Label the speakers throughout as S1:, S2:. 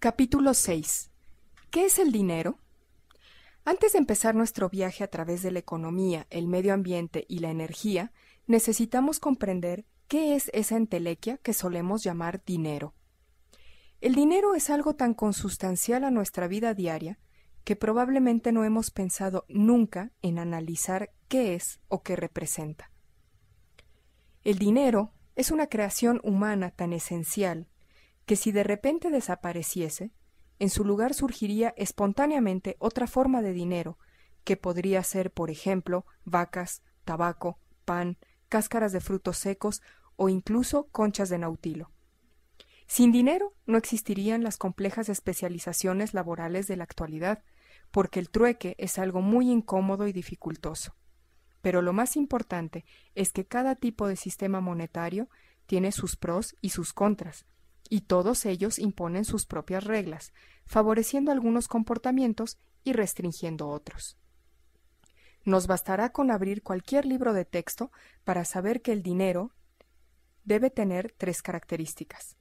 S1: Capítulo 6. ¿Qué es el dinero? Antes de empezar nuestro viaje a través de la economía, el medio ambiente y la energía, necesitamos comprender qué es esa entelequia que solemos llamar dinero. El dinero es algo tan consustancial a nuestra vida diaria que probablemente no hemos pensado nunca en analizar qué es o qué representa. El dinero es una creación humana tan esencial que si de repente desapareciese, en su lugar surgiría espontáneamente otra forma de dinero, que podría ser, por ejemplo, vacas, tabaco, pan, cáscaras de frutos secos o incluso conchas de nautilo. Sin dinero no existirían las complejas especializaciones laborales de la actualidad, porque el trueque es algo muy incómodo y dificultoso. Pero lo más importante es que cada tipo de sistema monetario tiene sus pros y sus contras, y todos ellos imponen sus propias reglas, favoreciendo algunos comportamientos y restringiendo otros. Nos bastará con abrir cualquier libro de texto para saber que el dinero debe tener tres características.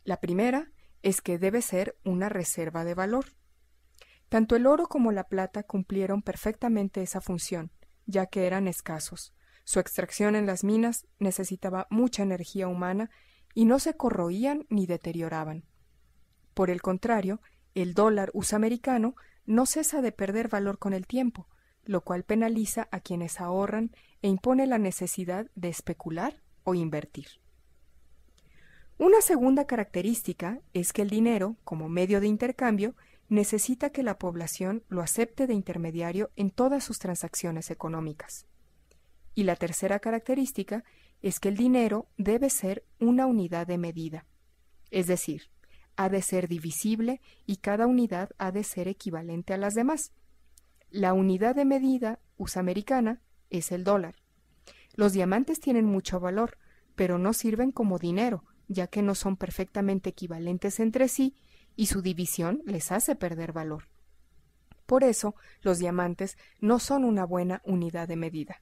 S1: La primera es que debe ser una reserva de valor. Tanto el oro como la plata cumplieron perfectamente esa función, ya que eran escasos. Su extracción en las minas necesitaba mucha energía humana y no se corroían ni deterioraban. Por el contrario, el dólar US americano no cesa de perder valor con el tiempo, lo cual penaliza a quienes ahorran e impone la necesidad de especular o invertir. Una segunda característica es que el dinero, como medio de intercambio, necesita que la población lo acepte de intermediario en todas sus transacciones económicas. Y la tercera característica es que el dinero debe ser una unidad de medida, es decir, ha de ser divisible y cada unidad ha de ser equivalente a las demás. La unidad de medida US americana es el dólar. Los diamantes tienen mucho valor, pero no sirven como dinero, ya que no son perfectamente equivalentes entre sí y su división les hace perder valor. Por eso, los diamantes no son una buena unidad de medida.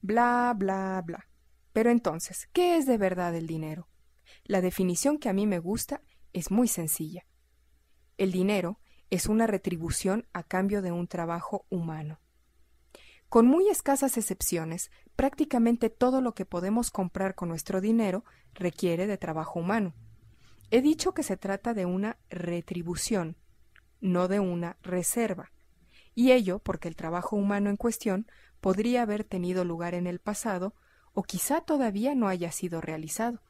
S1: Bla, bla, bla. Pero entonces, ¿qué es de verdad el dinero? La definición que a mí me gusta es muy sencilla. El dinero es una retribución a cambio de un trabajo humano. Con muy escasas excepciones, prácticamente todo lo que podemos comprar con nuestro dinero requiere de trabajo humano. He dicho que se trata de una retribución, no de una reserva, y ello porque el trabajo humano en cuestión podría haber tenido lugar en el pasado o quizá todavía no haya sido realizado.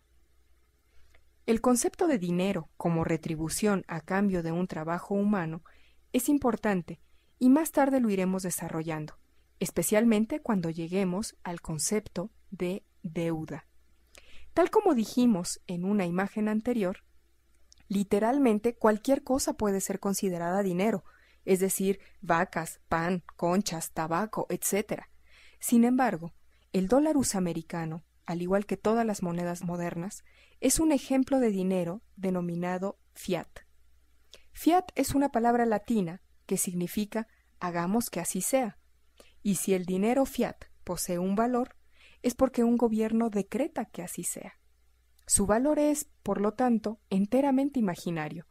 S1: El concepto de dinero como retribución a cambio de un trabajo humano es importante y más tarde lo iremos desarrollando, especialmente cuando lleguemos al concepto de deuda. Tal como dijimos en una imagen anterior, literalmente cualquier cosa puede ser considerada dinero, es decir, vacas, pan, conchas, tabaco, etc. Sin embargo, el dólar US americano, al igual que todas las monedas modernas, es un ejemplo de dinero denominado fiat. Fiat es una palabra latina que significa hagamos que así sea. Y si el dinero fiat posee un valor, es porque un gobierno decreta que así sea. Su valor es, por lo tanto, enteramente imaginario.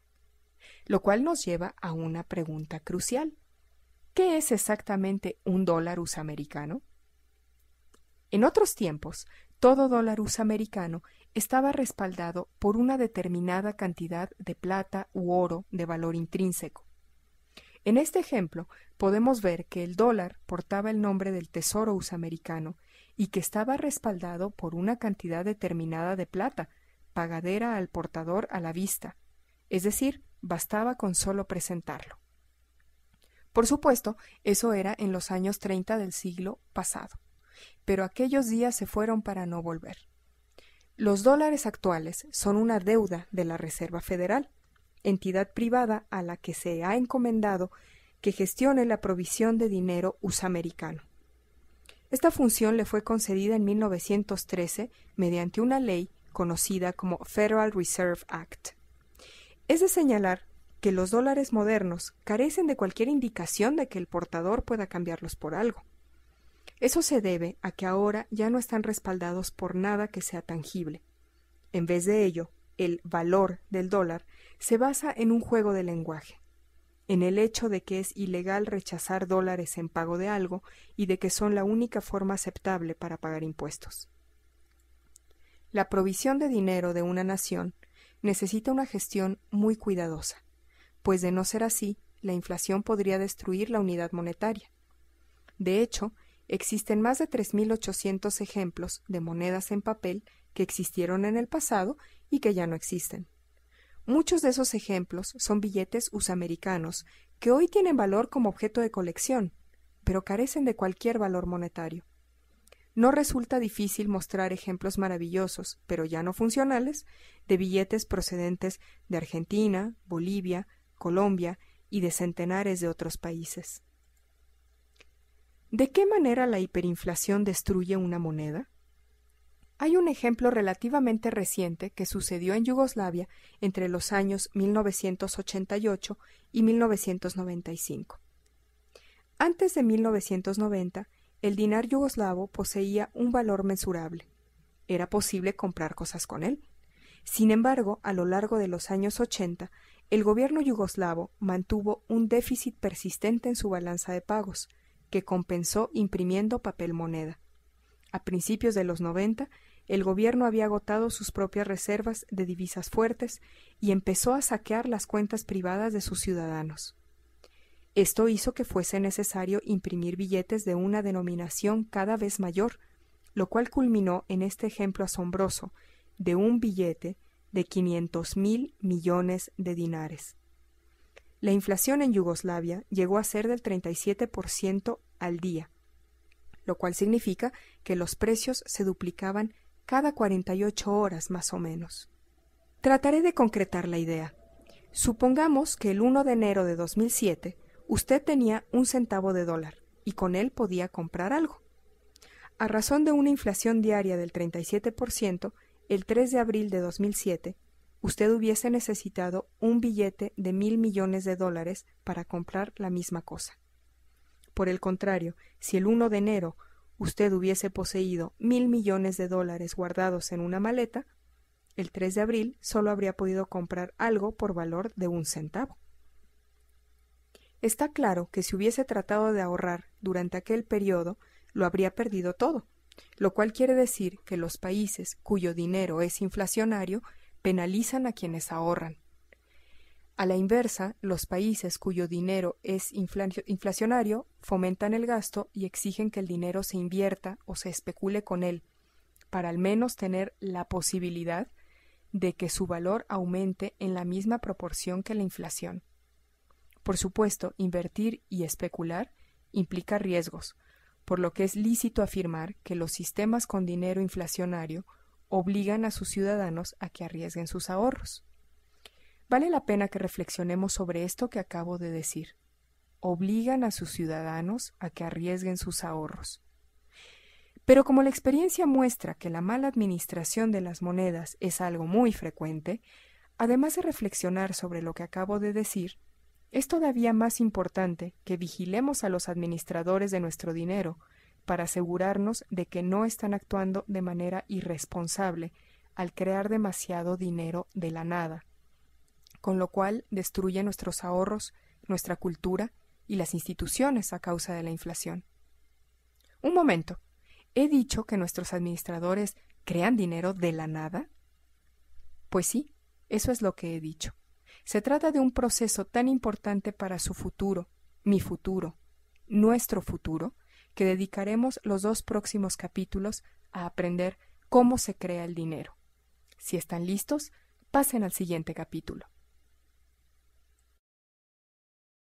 S1: Lo cual nos lleva a una pregunta crucial. ¿Qué es exactamente un dólar US americano? En otros tiempos, todo dólar US americano estaba respaldado por una determinada cantidad de plata u oro de valor intrínseco. En este ejemplo, podemos ver que el dólar portaba el nombre del Tesoro US americano y que estaba respaldado por una cantidad determinada de plata, pagadera al portador a la vista, es decir, bastaba con solo presentarlo. Por supuesto, eso era en los años 30 del siglo pasado, pero aquellos días se fueron para no volver. Los dólares actuales son una deuda de la Reserva Federal, entidad privada a la que se ha encomendado que gestione la provisión de dinero US americano. Esta función le fue concedida en 1913 mediante una ley conocida como Federal Reserve Act. Es de señalar que los dólares modernos carecen de cualquier indicación de que el portador pueda cambiarlos por algo. Eso se debe a que ahora ya no están respaldados por nada que sea tangible. En vez de ello, el valor del dólar se basa en un juego de lenguaje, en el hecho de que es ilegal rechazar dólares en pago de algo y de que son la única forma aceptable para pagar impuestos. La provisión de dinero de una nación necesita una gestión muy cuidadosa, pues de no ser así, la inflación podría destruir la unidad monetaria. De hecho, existen más de 3.800 ejemplos de monedas en papel que existieron en el pasado y que ya no existen. Muchos de esos ejemplos son billetes usamericanos que hoy tienen valor como objeto de colección, pero carecen de cualquier valor monetario. No resulta difícil mostrar ejemplos maravillosos, pero ya no funcionales, de billetes procedentes de Argentina, Bolivia, Colombia y de centenares de otros países. ¿De qué manera la hiperinflación destruye una moneda? Hay un ejemplo relativamente reciente que sucedió en Yugoslavia entre los años 1988 y 1995. Antes de 1990, el dinar yugoslavo poseía un valor mensurable. Era posible comprar cosas con él. Sin embargo, a lo largo de los años 80, el gobierno yugoslavo mantuvo un déficit persistente en su balanza de pagos, que compensó imprimiendo papel moneda. A principios de los 90, el gobierno había agotado sus propias reservas de divisas fuertes y empezó a saquear las cuentas privadas de sus ciudadanos. Esto hizo que fuese necesario imprimir billetes de una denominación cada vez mayor, lo cual culminó en este ejemplo asombroso de un billete de 500.000 millones de dinares. La inflación en Yugoslavia llegó a ser del 37% al día, lo cual significa que los precios se duplicaban cada 48 horas más o menos. Trataré de concretar la idea. Supongamos que el 1 de enero de 2007 usted tenía $1 centavo y con él podía comprar algo. A razón de una inflación diaria del 37%, el 3 de abril de 2007, usted hubiese necesitado un billete de $1.000 millones para comprar la misma cosa. Por el contrario, si el 1 de enero usted hubiese poseído $1.000 millones guardados en una maleta, el 3 de abril solo habría podido comprar algo por valor de $1 centavo. Está claro que si hubiese tratado de ahorrar durante aquel periodo, lo habría perdido todo, lo cual quiere decir que los países cuyo dinero es inflacionario penalizan a quienes ahorran. A la inversa, los países cuyo dinero es inflacionario fomentan el gasto y exigen que el dinero se invierta o se especule con él, para al menos tener la posibilidad de que su valor aumente en la misma proporción que la inflación. Por supuesto, invertir y especular implica riesgos, por lo que es lícito afirmar que los sistemas con dinero inflacionario obligan a sus ciudadanos a que arriesguen sus ahorros. Vale la pena que reflexionemos sobre esto que acabo de decir. Obligan a sus ciudadanos a que arriesguen sus ahorros. Pero como la experiencia muestra que la mala administración de las monedas es algo muy frecuente, además de reflexionar sobre lo que acabo de decir, es todavía más importante que vigilemos a los administradores de nuestro dinero para asegurarnos de que no están actuando de manera irresponsable al crear demasiado dinero de la nada, con lo cual destruye nuestros ahorros, nuestra cultura y las instituciones a causa de la inflación. Un momento, ¿he dicho que nuestros administradores crean dinero de la nada? Pues sí, eso es lo que he dicho. Se trata de un proceso tan importante para su futuro, mi futuro, nuestro futuro, que dedicaremos los 2 próximos capítulos a aprender cómo se crea el dinero. Si están listos, pasen al siguiente capítulo.